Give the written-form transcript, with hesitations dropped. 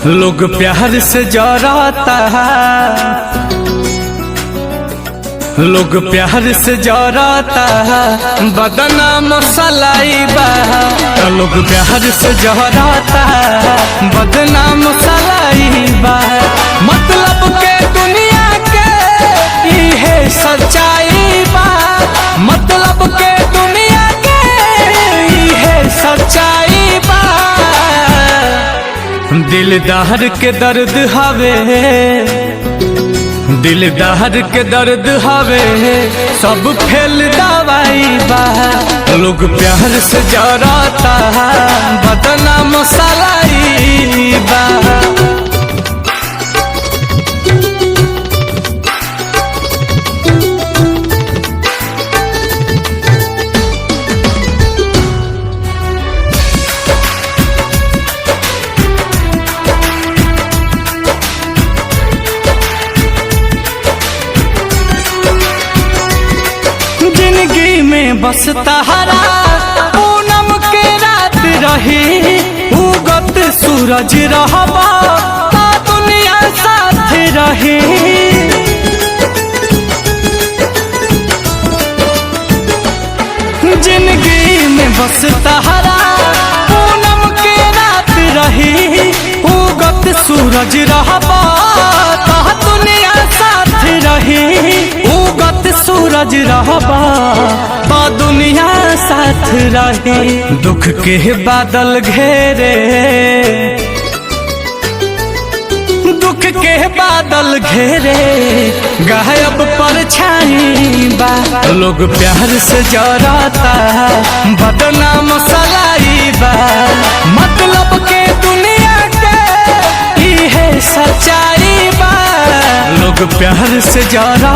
लोग प्यार से जराता है, लोग प्यार से जराता है, बदनाम सलाई बा। लोग प्यार से जराता है, बदनाम सलाई बा। मतलब के दुनिया के इहे सच्चाई बा, मतलब के दुनिया के इहे सच्चाई बा। दिलदार के दर्द हवे, दिलदार के दर्द हवे, सब फेल दवाई बा। लोग प्यार से जराता है, बदनाम सलाई बा। जिंदगी में बस तहरा पूनम के रात रही, उगत सूरज रहबा ता दुनिया साथ रही। जिंदगी में बस तहरा पूनम के रात रही, उगत सूरज रहबा ता दुनिया साथ रही। उगत सूरज रहबा तो दुनिया साथ रहे। दुख के बादल घेरे, दुख के बादल घेरे, गायब परछाई बा। लोग प्यार से जराता है, बदनाम सलाई बा। मतलब के दुनिया के इहे सच्चाई बा। लोग प्यार से जरा